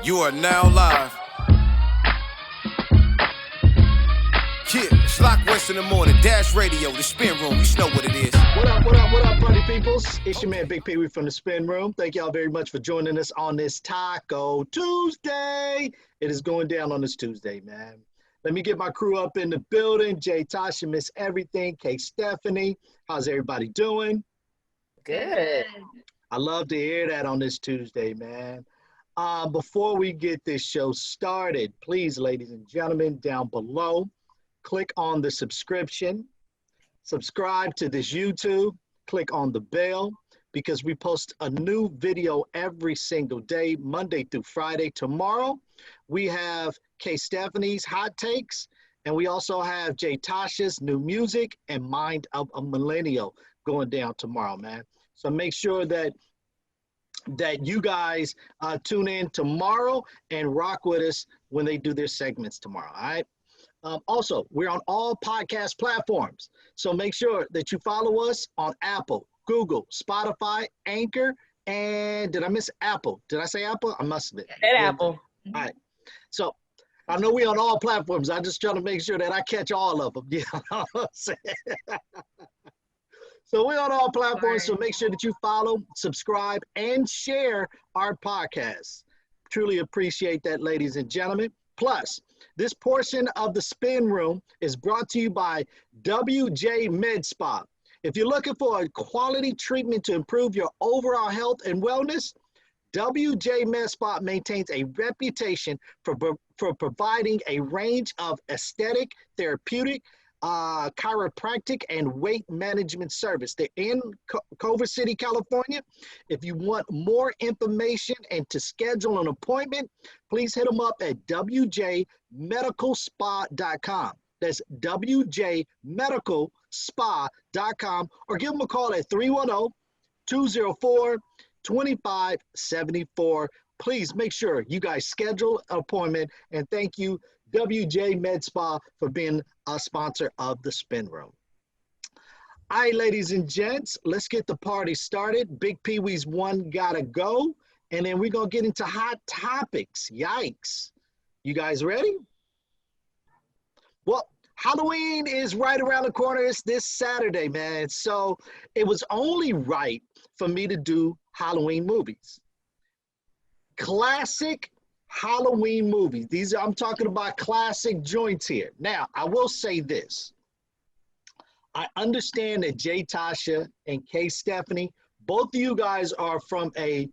You are now live. Yeah, Schlock West in the morning, Dash Radio, the Spin Room. You know what it is. What up, party peoples? It's your man, Bigg Pwee from the Spin Room. Thank y'all very much for joining us on this Taco Tuesday. It is going down on this Tuesday, man. Let me get my crew up in the building. Jay, Tasha, Miss Everything, K. Stephanie. How's everybody doing? Good. I love to hear that on this Tuesday, man. Before we get this show started, please, ladies and gentlemen, down below, click on the subscription, subscribe to this YouTube, click on the bell, because we post a new video every single day, Monday through Friday. Tomorrow, we have K. Stephanie's Hot Takes, and we also have Jay Tasha's new music and Mind of a Millennial going down tomorrow, man. So make sure that you guys tune in tomorrow and rock with us when they do their segments tomorrow, all right? Also, we're on all podcast platforms, so make sure that you follow us on Apple, Google, Spotify, Anchor, and did I miss Apple? Did I say Apple? I must have been. Apple. All right. So I know we're on all platforms. I'm just trying to make sure that I catch all of them. You know what I'm saying? So we're on all platforms, so make sure that you follow, subscribe, and share our podcast. Truly appreciate that, ladies and gentlemen. Plus, this portion of the Spin Room is brought to you by WJ Med Spa. If you're looking for a quality treatment to improve your overall health and wellness, WJ Med Spa maintains a reputation for providing a range of aesthetic, therapeutic, chiropractic, and weight management service. They're in Culver City, California. If you want more information and to schedule an appointment, please hit them up at wjmedicalspa.com. That's wjmedicalspa.com, or give them a call at 310-204-2574. Please make sure you guys schedule an appointment, and thank you, WJ Med Spa, for being a sponsor of the Spin Room. All right, ladies and gents, let's get the party started. Bigg Pwee's One Gotta Go, and then we're going to get into hot topics. Yikes. You guys ready? Well, Halloween is right around the corner. It's this Saturday, man. So it was only right for me to do Halloween movies. Classic Halloween movies. I'm talking about classic joints here. Now, I will say this. I understand that Jay Tasha and K. Stephanie, both of you guys are from a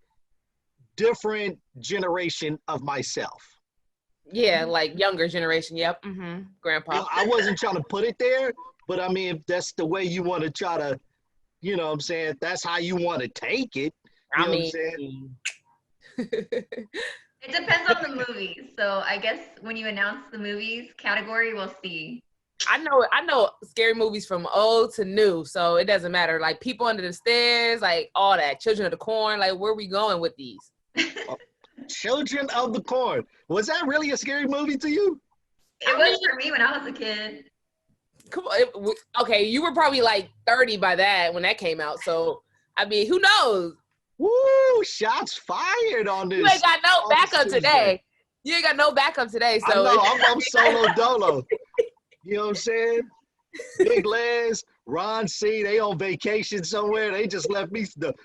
different generation of myself. Yeah, like younger generation. Yep. Grandpa. You know, I wasn't trying to put it there, but I mean, if that's the way you want to try to, you know what I'm saying, if that's how you want to take it. You know what I'm saying? It depends on the movies. So I guess when you announce the movies category, we'll see. I know scary movies from old to new, so it doesn't matter. Like People Under the Stairs, like all that. Children of the Corn, like where are we going with these? Children of the Corn. Was that really a scary movie to you? It was for me when I was a kid. Come on. Okay, you were probably like 30 by that when that came out. So, I mean, who knows? Woo, shots fired on this. You ain't got no backup today. You ain't got no backup today. So I know, I'm solo dolo. You know what I'm saying? Big Les, Ron C, they on vacation somewhere. They just left me, the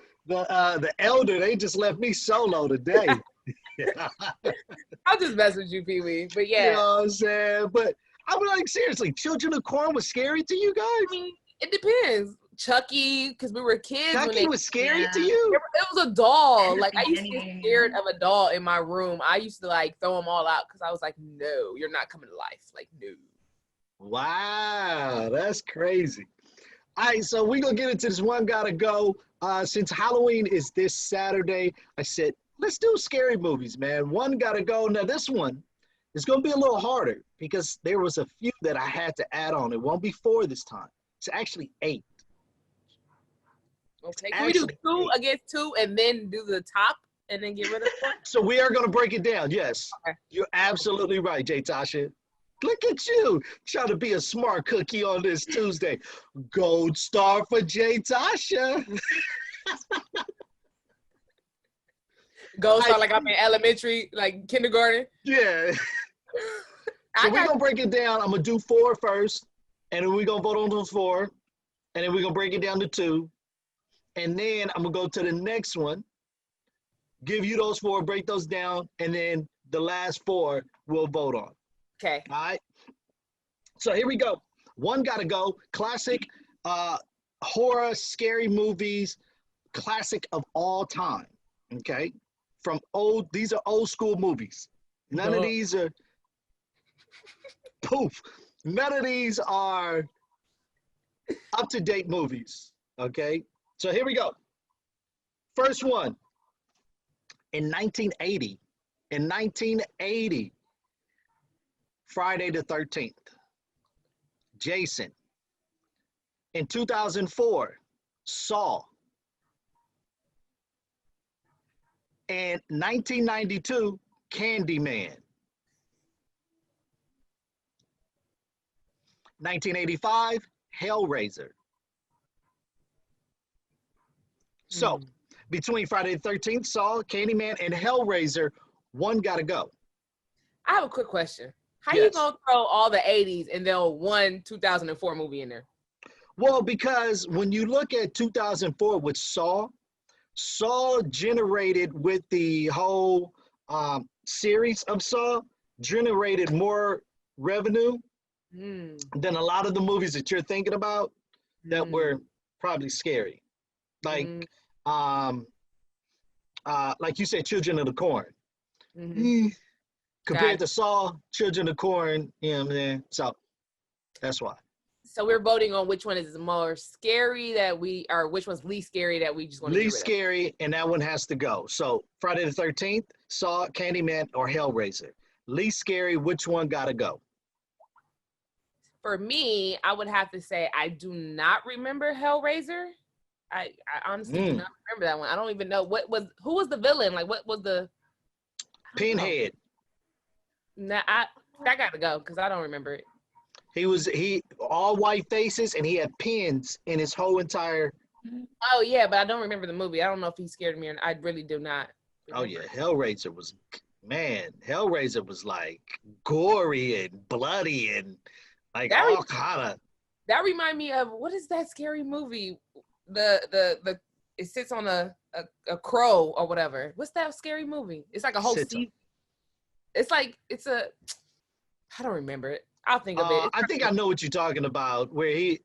elder, they just left me solo today. I'll just mess with you, Pee Wee. But yeah. You know what I'm saying? But I was like, seriously, Children of Corn was scary to you guys? I mean, it depends. Chucky, because we were kids. Chucky was scary to you? It was a doll. Like, I used to get scared of a doll in my room. I used to, like, throw them all out because I was like, no, you're not coming to life. Like, no. Wow, that's crazy. All right, so we're going to get into this One Gotta Go. Since Halloween is this Saturday, I said, let's do scary movies, man. One Gotta Go. Now, this one is going to be a little harder because there was a few that I had to add on. It won't be 4 this time. It's actually 8. Okay, can we do 2 against 2 and then do the top and then get rid of 1? So we are going to break it down, yes. Okay. You're absolutely right, Jay Tasha. Look at you, trying to be a smart cookie on this Tuesday. Gold star for Jay Tasha. Go start like I'm in elementary, like kindergarten. Yeah. So we're going to break it down. I'm going to do 4 first, and then we're going to vote on those 4, and then we're going to break it down to 2, and then I'm going to go to the next one, give you those 4, break those down, and then the last 4 we'll vote on. Okay. All right? So here we go. OneGottaGo, classic horror, scary movies, classic of all time, okay? These are old school movies. None of these are, poof, none of these are up-to-date movies, okay? So here we go. First one, in 1980, Friday the 13th, Jason. In 2004, Saw. In 1992, Candyman. 1985, Hellraiser. So, between Friday the 13th, Saw, Candyman, and Hellraiser, OneGottaGo. I have a quick question. How Yes. you gonna throw all the 80s and then one 2004 movie in there? Well, because when you look at 2004 with Saw generated with the whole series of Saw, generated more revenue than a lot of the movies that you're thinking about that were probably scary. Like, like you said, Children of the Corn. Compared to Saw, Children of the Corn, you know what I'm saying? So that's why. So we're voting on which one is more scary or which one's least scary that we just want to get rid of. Least scary, and that one has to go. So Friday the 13th, Saw, Candyman, or Hellraiser. Least scary, which one gotta go? For me, I would have to say I do not remember Hellraiser. I honestly do not remember that one. I don't even know who was the villain? Like what was the Pinhead. Nah, that gotta go because I don't remember it. He all white faces and he had pins in his whole entire. Oh yeah, but I don't remember the movie. I don't know if he scared me or not. I really do not. Oh yeah, Hellraiser was like gory and bloody and like all kind of. That remind me of what is that scary movie? The it sits on a crow or whatever. What's that scary movie? It's like a whole season. It's like I don't remember it. I'll think of it. I think I know what you're talking about. Where he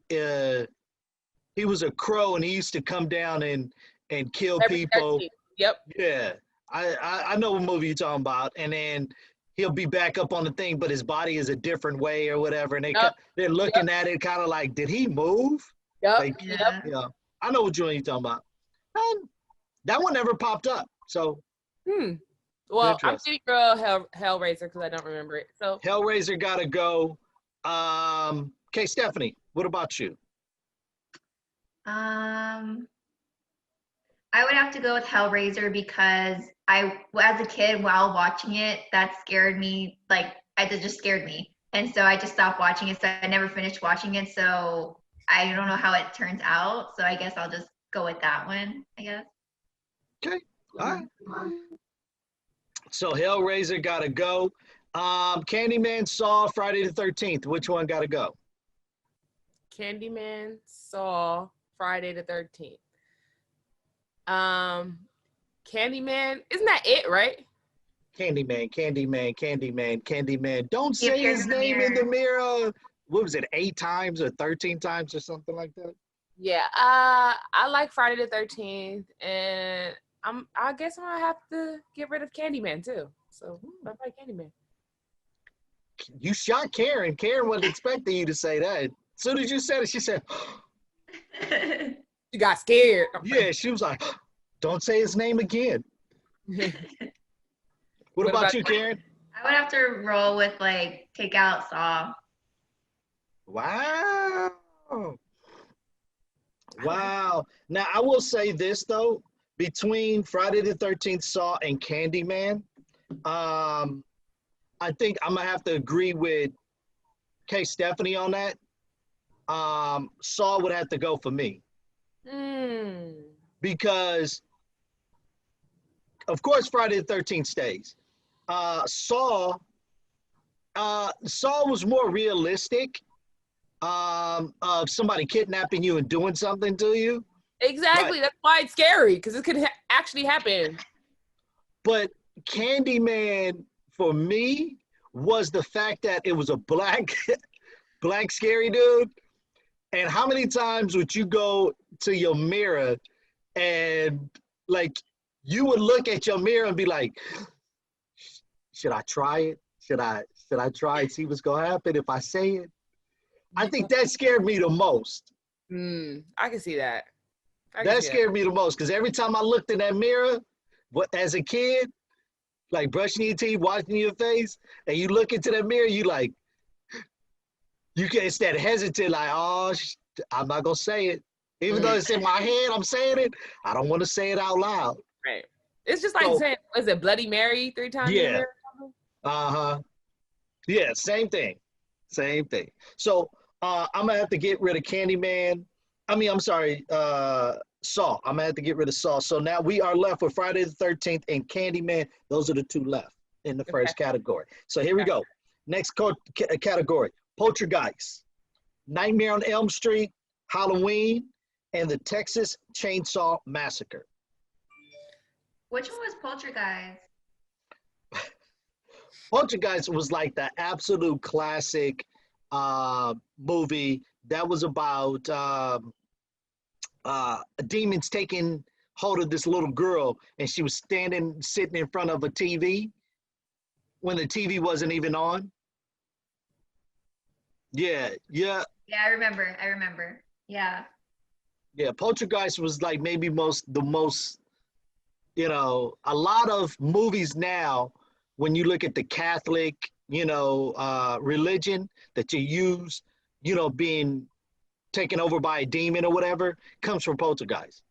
was a crow and he used to come down and kill people. Yep. Yeah, I know what movie you're talking about. And then he'll be back up on the thing, but his body is a different way or whatever. And they're looking at it kind of like, did he move? Yep. Like, yeah. I know what you're talking about. That one never popped up. So. Well, I'm getting Hellraiser because I don't remember it. So Hellraiser gotta go. Okay, Stephanie, what about you? I would have to go with Hellraiser because as a kid, while watching it, that scared me. Like, it just scared me. And so I just stopped watching it. So I never finished watching it. So I don't know how it turns out. So I guess I'll just go with that one, I guess. Okay, all right. So Hellraiser gotta go. Candyman, Saw, Friday the 13th. Which one gotta go? Candyman, Saw, Friday the 13th. Candyman, isn't that it, right? Candyman. Don't say his name in the mirror. What was it, 8 times or 13 times or something like that? Yeah, I like Friday the 13th, and I guess I'm gonna have to get rid of Candyman too. So I like Candyman. You shot Karen. Karen wasn't expecting you to say that. As soon as you said it, she said, She got scared. yeah, she was like, don't say his name again. What about you, Karen? I would have to roll with take out Saw. Wow. Now, I will say this, though. Between Friday the 13th, Saw, and Candyman, I think I'm going to have to agree with Stephanie on that. Saw would have to go for me. Because of course, Friday the 13th stays. Saw was more realistic of somebody kidnapping you and doing something to you. Exactly. That's why it's scary, because it could actually happen. But Candyman, for me, was the fact that it was a black scary dude. And how many times would you go to your mirror and like you would look at your mirror and be like, should I try it? Should I try and see what's gonna happen if I say it? I think that scared me the most. I can see that. That scared me the most because every time I looked in that mirror, as a kid, like brushing your teeth, washing your face, and you look into that mirror, you can instead hesitant, like, oh, I'm not gonna say it. Even though it's in my head, I'm saying it. I don't want to say it out loud. Right. It's just like saying, was it Bloody Mary 3 times? Yeah. Yeah, same thing. Same thing. So I'm gonna have to get rid of Candyman. Saw. I'm gonna have to get rid of Saw. So now we are left with Friday the 13th and Candyman. Those are the two left in the first category. So here we go. Next category: Poltergeist, Nightmare on Elm Street, Halloween, and the Texas Chain Saw Massacre. Which one was Poltergeist? Poltergeist was like the absolute classic movie that was about demons taking hold of this little girl, and she was sitting in front of a TV when the TV wasn't even on. Yeah. Yeah, I remember. Yeah. Yeah, Poltergeist was like maybe the most, a lot of movies now, when you look at the Catholic, religion that you use, being taken over by a demon or whatever, comes from Poltergeist.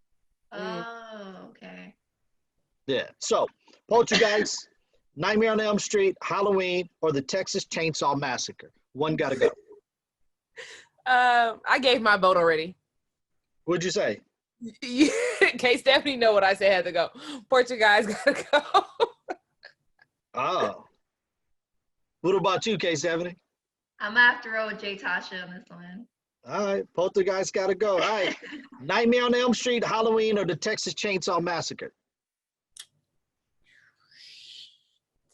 Oh, okay. Yeah, so Poltergeist, Nightmare on Elm Street, Halloween, or the Texas Chainsaw Massacre. One gotta go. I gave my vote already. What'd you say? Okay, Stephanie know what I said had to go. Poltergeist gotta go. Oh. What about you, K70? I'm gonna have to roll with Jay Tasha on this one. All right, Poltergeist gotta go. All right. Nightmare on Elm Street, Halloween, or the Texas Chainsaw Massacre?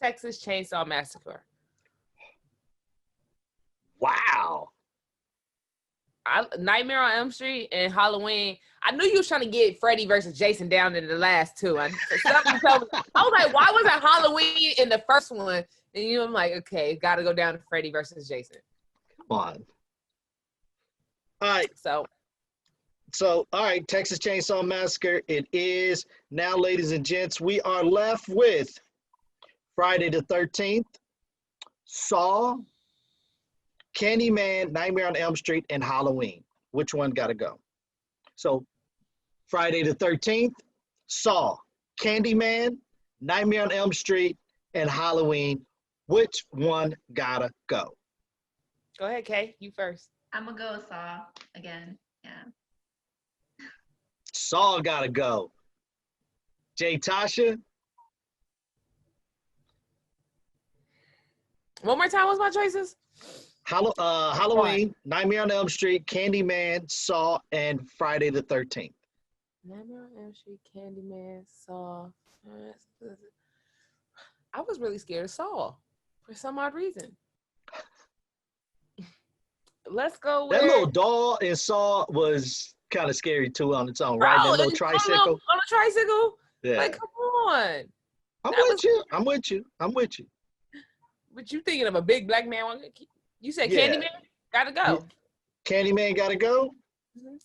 Texas Chainsaw Massacre. Wow. Nightmare on Elm Street and Halloween. I knew you was trying to get Freddy versus Jason down in the last two. I was like, why wasn't Halloween in the first one? And I'm like, okay, got to go down to Freddy versus Jason. Come on. All right. So, all right, Texas Chainsaw Massacre. It is now, ladies and gents, we are left with Friday the 13th, Saw, Candyman, Nightmare on Elm Street, and Halloween. Which one got to go? So Friday the 13th, Saw, Candyman, Nightmare on Elm Street, and Halloween. Which one got to go? Go ahead, Kay. You first. I'm going to go with Saw again. Yeah. Saw got to go. Jay Tasha? One more time, what's my choices? Halloween, Nightmare on Elm Street, Candyman, Saw, and Friday the 13th. Nightmare on Elm Street, Candyman, Saw. I was really scared of Saw for some odd reason. Let's go with... That little doll in Saw was kind of scary too on its own, right? That little tricycle. On a tricycle? Yeah. Like, come on. I'm with you. But you thinking of a big black man? You said Candyman? Gotta go. Yeah. Candyman gotta go? Mm-hmm.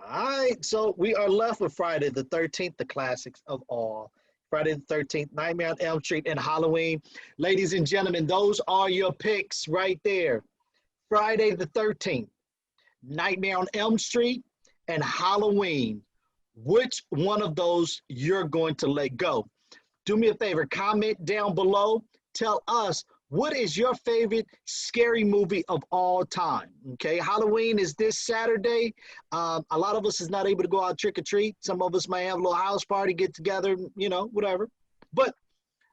All right, so we are left with Friday the 13th, the classics of all. Friday the 13th, Nightmare on Elm Street, and Halloween. Ladies and gentlemen, those are your picks right there. Friday the 13th, Nightmare on Elm Street, and Halloween. Which one of those you're going to let go? Do me a favor, comment down below. Tell us What is your favorite scary movie of all time? Okay, Halloween is this Saturday. A lot of us is not able to go out trick or treat. Some of us may have a little house party, get together, you know, whatever. But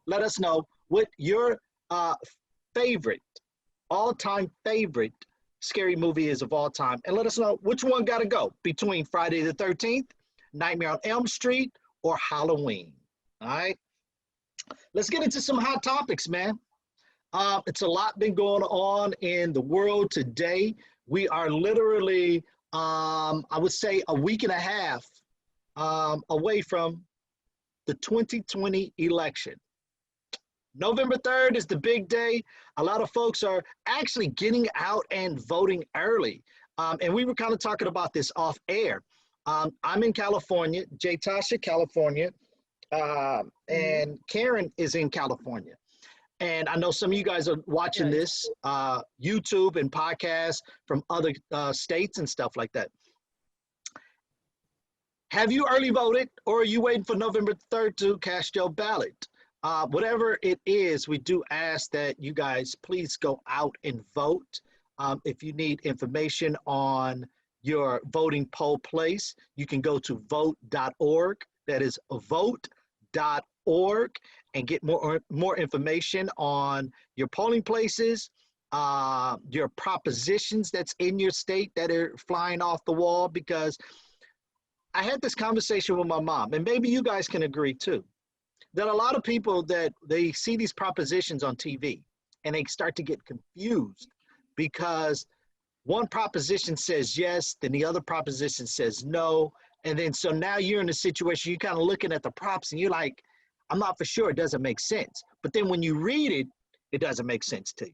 let us know what your favorite, all-time favorite scary movie is of all time. And let us know which one got to go between Friday the 13th, Nightmare on Elm Street, or Halloween. All right. Let's get into some hot topics, man. It's a lot been going on in the world today. We are literally, I would say, a week and a half away from the 2020 election. November 3rd is the big day. A lot of folks are actually getting out and voting early. And we were kind of talking about this off air. I'm in California, Tasha, California, and Karen is in California. And I know some of you guys are watching this YouTube and podcasts from other states and stuff like that. Have you early voted, or are you waiting for November 3rd to cast your ballot? Whatever it is, we do ask that you guys please go out and vote. If you need information on your voting poll place, you can go to vote.org. That is vote.org, and get more information on your polling places, your propositions that's in your state that are flying off the wall. Because I had this conversation with my mom, and maybe you guys can agree too, that a lot of people that they see these propositions on TV and they start to get confused because one proposition says yes, then the other proposition says no. And then so now you're in a situation, you're kind of looking at the props and you're like, I'm not for sure, it doesn't make sense. But then when you read it, it doesn't make sense to you.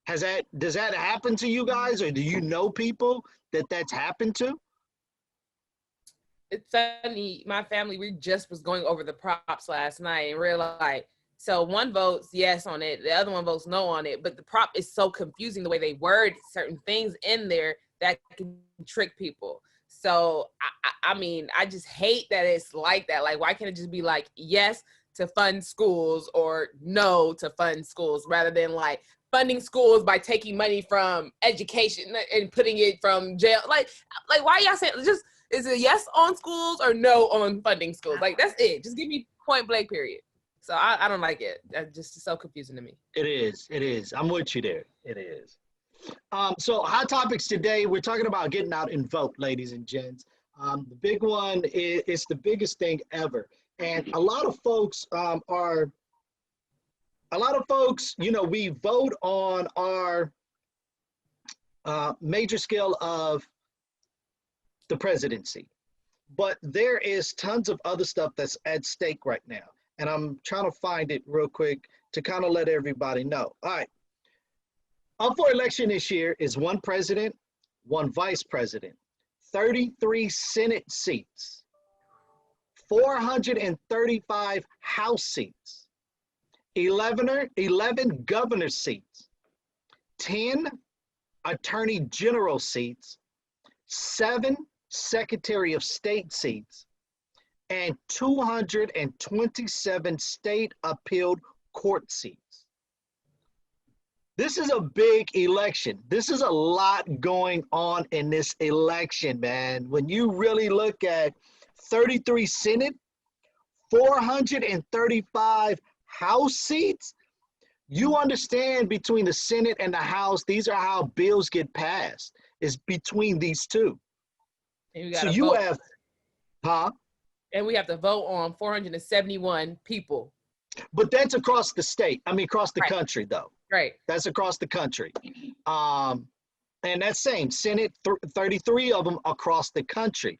Does that happen to you guys, or do you know people that that's happened to? It's funny, my family, we just was going over the props last night and realized, so one votes yes on it, the other one votes no on it, but the prop is so confusing the way they word certain things in there that can trick people. So, I mean, I just hate that it's like that. Like, why can't it just be like yes to fund schools or no to fund schools, rather than like funding schools by taking money from education and putting it from jail? Like why y'all saying just, is it yes on schools or no on funding schools? Like, that's it. Just give me point blank, period. So I don't like it. That's just so confusing to me. It is. I'm with you there. It is. So hot topics today, we're talking about getting out and vote, ladies and gents. The big one is the biggest thing ever. And a lot of folks, you know, we vote on our major scale of the presidency, but there is tons of other stuff that's at stake right now. And I'm trying to find it real quick to kind of let everybody know. All right. Up for election this year is one president, one vice president, 33 Senate seats, 435 House seats, 11 governor seats, 10 attorney general seats, 7 secretary of state seats, and 227 state appealed court seats. This is a big election. This is a lot going on in this election, man. When you really look at 33 Senate, 435 House seats, you understand between the Senate and the House, these are how bills get passed. It's between these two. So you have, And we have to vote on 471 people. But that's across the state. I mean, across the country, though. Right. That's across the country. And that's same, Senate, 33 of them across the country.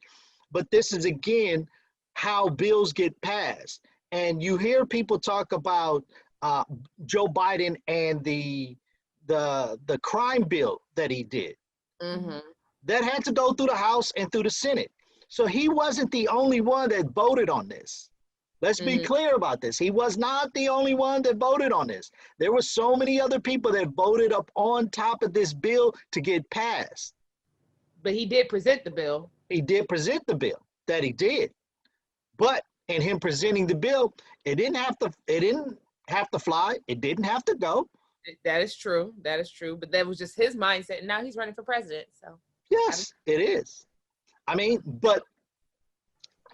But this is, again, how bills get passed. And you hear people talk about Joe Biden and the crime bill that he did. Mm-hmm. That had to go through the House and through the Senate. So he wasn't the only one that voted on this. Let's be clear about this. He was not the only one that voted on this. There were so many other people that voted up on top of this bill to get passed. But he did present the bill. He did present the bill, that he did. But in him presenting the bill, it didn't have to fly. It didn't have to go. That is true. That is true. But that was just his mindset. And now he's running for president. So Yes, it is. I mean, but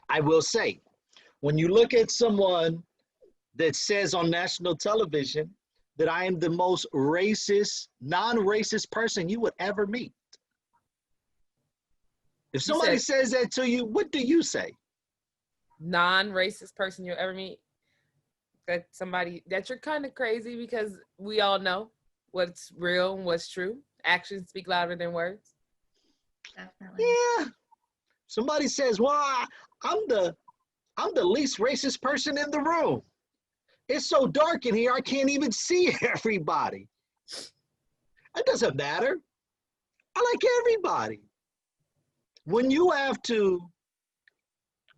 I will say, when you look at someone that says on national television that I am the most racist, non-racist person you would ever meet. If somebody says that to you, what do you say? Non-racist person you'll ever meet? That you're kind of crazy, because we all know what's real and what's true. Actions speak louder than words. Definitely. Yeah. Somebody says, well, I'm the least racist person in the room. It's so dark in here, I can't even see everybody. It doesn't matter. I like everybody. When you have to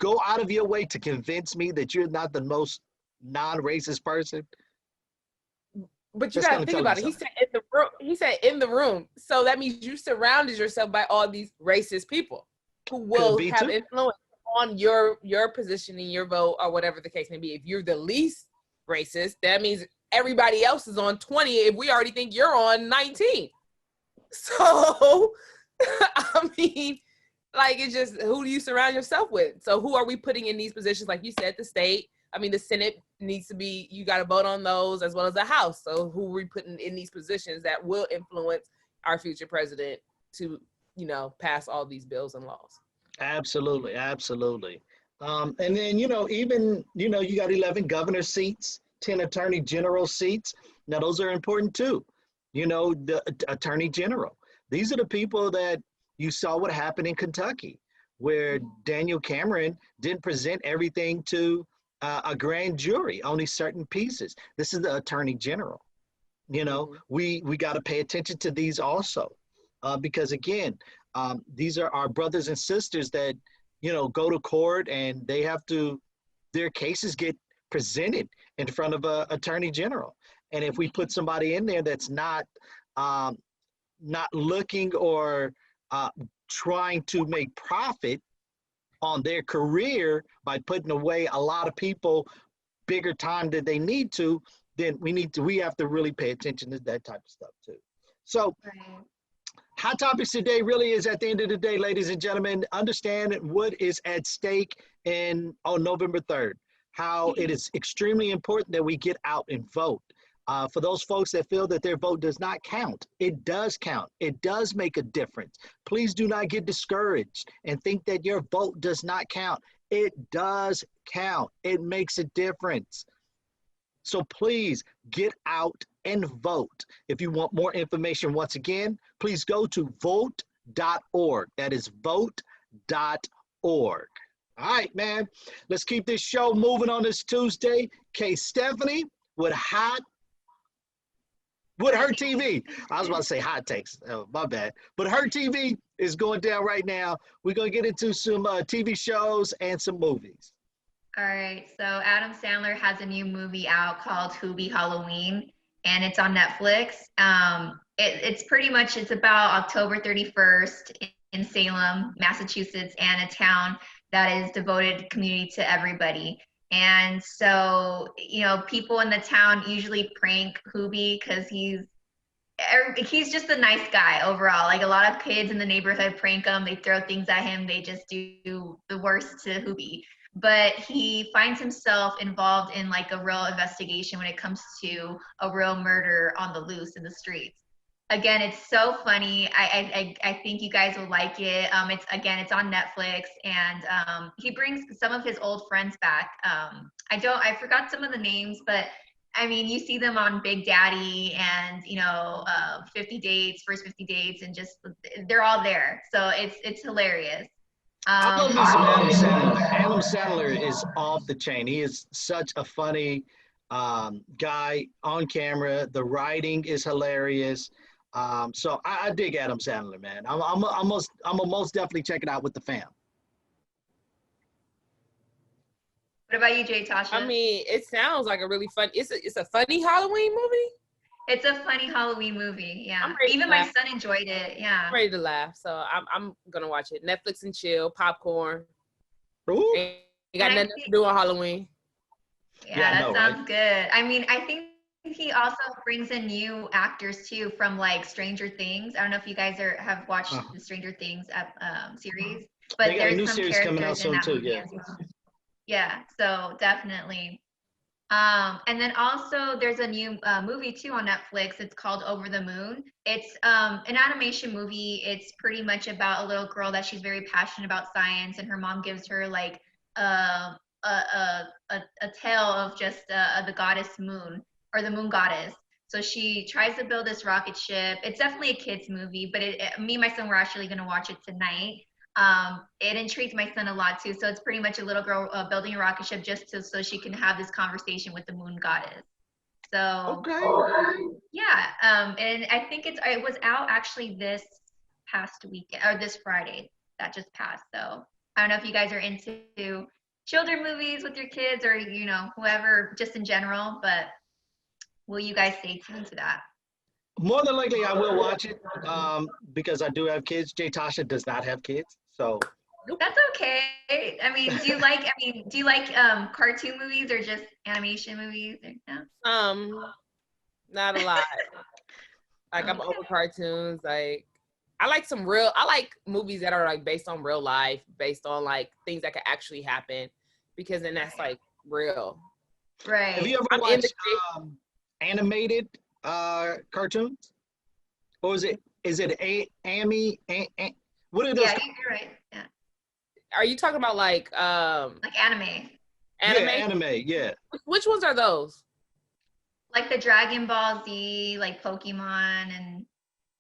go out of your way to convince me that you're not the most non-racist person. But you gotta think about it. He said in the room. He said in the room. So that means you surrounded yourself by all these racist people who will have influence on your position and your vote, or whatever the case may be. If you're the least racist, that means everybody else is on 20 if we already think you're on 19. So I mean, like, it's just, who do you surround yourself with? So who are we putting in these positions? Like you said, the state. I mean, the Senate needs to be, you got to vote on those, as well as the House. So who are we putting in these positions that will influence our future president to, pass all these bills and laws? Absolutely, absolutely. And then, even, you got 11 governor seats, 10 attorney general seats. Now, those are important too. The attorney general. These are the people that you saw what happened in Kentucky, where Daniel Cameron didn't present everything to a grand jury, only certain pieces. This is the attorney general. We got to pay attention to these also, because again, these are our brothers and sisters that, go to court, and they have to, their cases get presented in front of a attorney general. And if we put somebody in there that's not looking or trying to make profit on their career by putting away a lot of people bigger time than they need to, then we have to really pay attention to that type of stuff too. So Hot Topics today really is, at the end of the day, ladies and gentlemen, understand what is at stake on November 3rd, how it is extremely important that we get out and vote. For those folks that feel that their vote does not count, it does count. It does make a difference. Please do not get discouraged and think that your vote does not count. It does count. It makes a difference. So please get out and vote. If you want more information, once again, please go to vote.org. That is vote.org. All right, man. Let's keep this show moving on this Tuesday. Stephaine with HerTV. I was about to say hot takes. Oh, my bad. But HerTV is going down right now. We're going to get into some TV shows and some movies. All right. So Adam Sandler has a new movie out called Hubie Halloween, and it's on Netflix. It's about October 31st in Salem, Massachusetts, and a town that is devoted community to everybody. And so, people in the town usually prank Hubie because he's just a nice guy overall. Like, a lot of kids in the neighborhood prank him. They throw things at him. They just do the worst to Hubie. But he finds himself involved in like a real investigation when it comes to a real murder on the loose in the streets. Again, it's so funny. I think you guys will like it. It's on Netflix, and he brings some of his old friends back. I forgot some of the names, but I mean, you see them on Big Daddy and 50 Dates, First 50 Dates, and just they're all there. So it's hilarious. I love me some Adam Sandler. Adam Sandler is off the chain. He is such a funny guy on camera. The writing is hilarious. So I dig Adam Sandler, man. I'm most definitely check it out with the fam. What about you, Jay Tasha? I mean, it sounds like a really fun. It's a funny Halloween movie. It's a funny Halloween movie. Yeah. Even my son enjoyed it. Yeah. I'm ready to laugh, so I'm gonna watch it. Netflix and chill, popcorn. Ooh. You got nothing to do on Halloween. Yeah, I that know, right? sounds good. I mean, I think he also brings in new actors too from like Stranger Things. I don't know if you guys have watched Uh, the Stranger Things series, they but got a there's new some series coming out characters in soon that too. movie Yeah. as well. Yeah, so definitely. And then also there's a new movie too on Netflix. It's called Over the Moon. It's an animation movie. It's pretty much about a little girl that she's very passionate about science, and her mom gives her like a tale of just the goddess moon or the moon goddess. So she tries to build this rocket ship. It's definitely a kids movie, but me and my son were actually going to watch it tonight. It intrigues my son a lot too. So it's pretty much a little girl building a rocket ship so she can have this conversation with the moon goddess. So Okay. yeah, and I think it was out actually this past weekend or this Friday that just passed. So I don't know if you guys are into children movies with your kids or whoever just in general, but will you guys stay tuned to that? More than likely, I will watch it because I do have kids. Jay Tasha does not have kids, so That's okay. Do you like cartoon movies or just animation movies? No? Not a lot. Like I'm over cartoons. Like I like movies that are like based on real life, based on like things that could actually happen, because then that's like real. Right. have you ever watched animated cartoons, or is it what are those? Yeah, you're right. Yeah. Are you talking about like Anime. anime? Yeah, anime. Yeah. Which ones are those? Like the Dragon Ball Z, like Pokemon and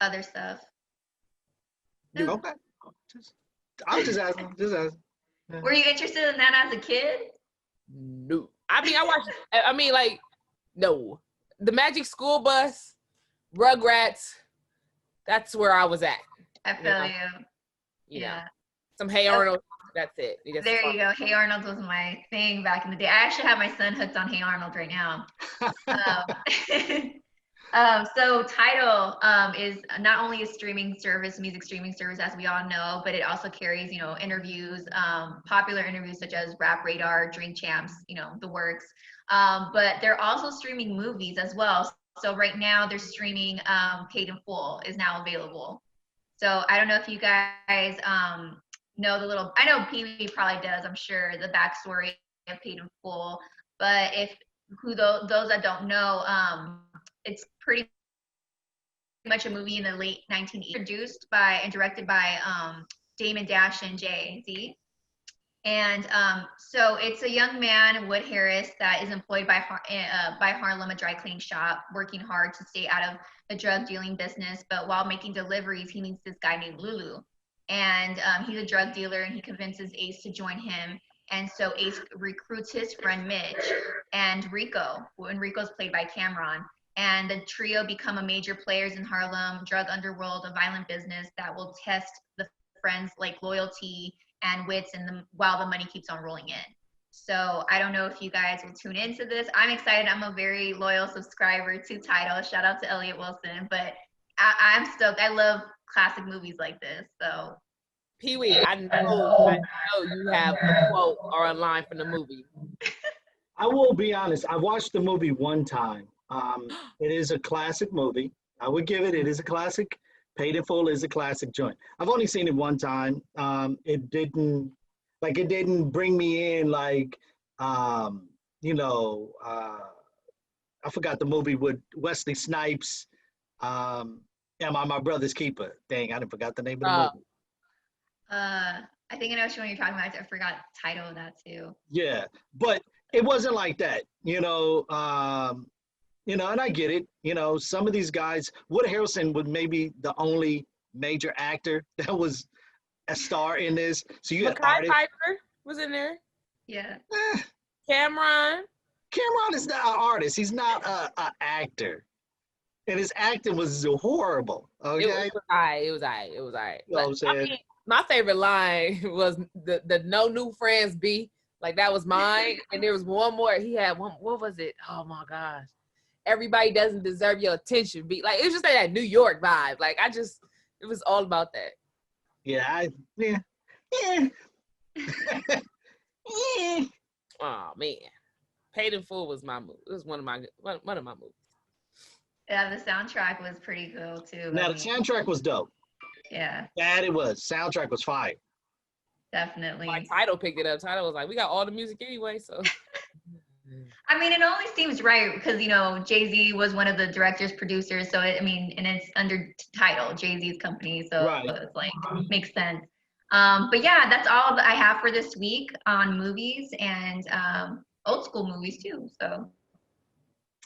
other stuff. No. Okay. I'm just asking. Just asking. Yeah. Were you interested in that as a kid? No. I mean, no. The Magic School Bus, Rugrats, that's where I was at. I feel you. You know. Yeah. Some Hey Arnold, that's it. There you go. Hey Arnold was my thing back in the day. I actually have my son hooked on Hey Arnold right now. So Tidal is not only a music streaming service, as we all know, but it also carries, interviews, popular interviews such as Rap Radar, Drink Champs, the works. But they're also streaming movies as well. So right now they're streaming Paid in Full is now available. So I don't know if you guys know I know Pee Wee probably does, I'm sure, the backstory of Paid in Full. But those that don't know, it's pretty much a movie in the late 1980s, produced by and directed by Damon Dash and Jay-Z. And so it's a young man, Wood Harris, that is employed by Harlem, a dry cleaning shop, working hard to stay out of the drug dealing business. But while making deliveries, he meets this guy named Lulu. And he's a drug dealer, and he convinces Ace to join him. And so Ace recruits his friend Mitch and Rico, and Rico's played by Cameron. And the trio become a major players in Harlem, drug underworld, a violent business that will test the friends' like loyalty and wits while the money keeps on rolling in. So I don't know if you guys will tune into this. I'm excited. I'm a very loyal subscriber to Tidal. Shout out to Elliot Wilson. But I'm stoked. I love classic movies like this. So Pee Wee, I know you have a quote or a line from the movie. I will be honest. I watched the movie one time. It is a classic movie. I would give it. It is a classic. Paid in Full is a classic joint. I've only seen it one time. It didn't bring me in like, I forgot the movie with Wesley Snipes. Am I My Brother's Keeper? Dang, I forgot the name of the movie. I think I know which one you're talking about. I forgot the title of that too. Yeah, but it wasn't like that, and I get it. Some of these guys, Wood Harrelson was maybe the only major actor that was a star in this. So you had Mackay Piper was in there. Yeah. Cameron is not an artist. He's not an actor. And his acting was horrible. Okay. It was all right. It was all right. You know what I'm saying? I mean, my favorite line was the no new friends B. Like that was mine. And there was one more. He had one. What was it? Oh my gosh. Everybody doesn't deserve your attention. Be like, it was just like that New York vibe. Like it was all about that. Yeah. Oh man. Paid in Full was my movie. It was one of my movies. Yeah, the soundtrack was pretty cool too. Now the soundtrack was dope. Yeah. That it was. Soundtrack was fire. Definitely. My Tidal picked it up. Tidal was like, we got all the music anyway, so. I mean, it only seems right because, you know, Jay-Z was one of the directors, producers. So, and it's under Tidal, Jay-Z's company. So Right. It's like, makes sense. But yeah, that's all that I have for this week on movies and old school movies too. So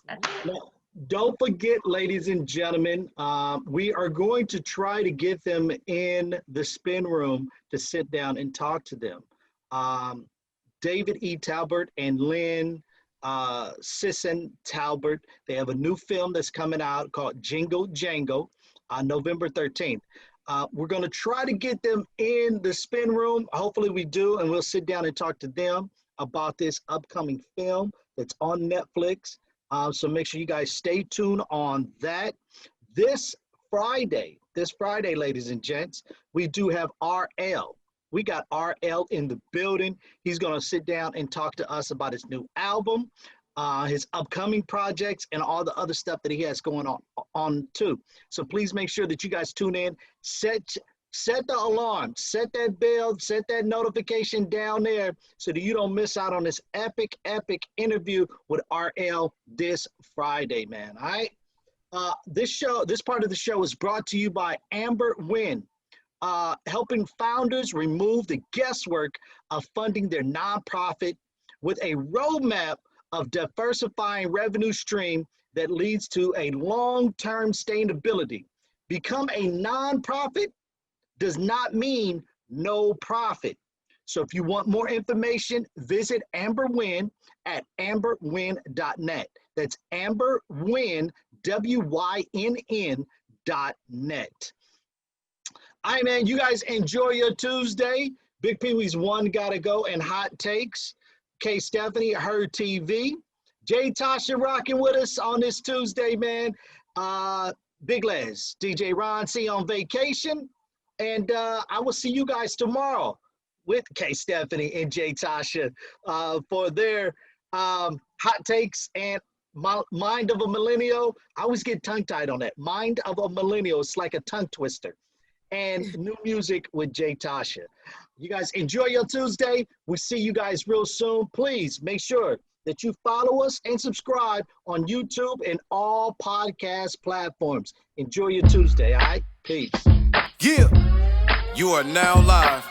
that's it. Now, don't forget, ladies and gentlemen, we are going to try to get them in the spin room to sit down and talk to them. David E. Talbert and Lynn Sisson Talbert, they have a new film that's coming out called Jingle Jango on November 13th. We're going to try to get them in the spin room. Hopefully we do, and we'll sit down and talk to them about this upcoming film that's on Netflix. So make sure you guys stay tuned on that. This Friday, ladies and gents, we do have RL. We got RL in the building. He's going to sit down and talk to us about his new album, his upcoming projects, and all the other stuff that he has going on too. So please make sure that you guys tune in. Set the alarm, set that bell, set that notification down there so that you don't miss out on this epic interview with RL this Friday, man. All right. This part of the show is brought to you by Amber Wynn. Helping founders remove the guesswork of funding their nonprofit with a roadmap of diversifying revenue stream that leads to a long-term sustainability. Become a nonprofit does not mean no profit. So if you want more information, visit Amber Wynn at amberwynn.net. That's Amber Wynn, WYNN.net. All right, man, you guys enjoy your Tuesday. Big Pwee's OneGottaGo and Hot Takes. K. Stephaine, HerTV. J. Tasha rocking with us on this Tuesday, man. Big Les, DJ Ron C on vacation. And I will see you guys tomorrow with K. Stephaine and J. Tasha for their Hot Takes and Mind of a Millennial. I always get tongue-tied on that. Mind of a Millennial. It's like a tongue twister. And new music with J. Tasha. You guys enjoy your Tuesday. We'll see you guys real soon. Please make sure that you follow us and subscribe on YouTube and all podcast platforms. Enjoy your Tuesday, all right? Peace. Yeah, you are now live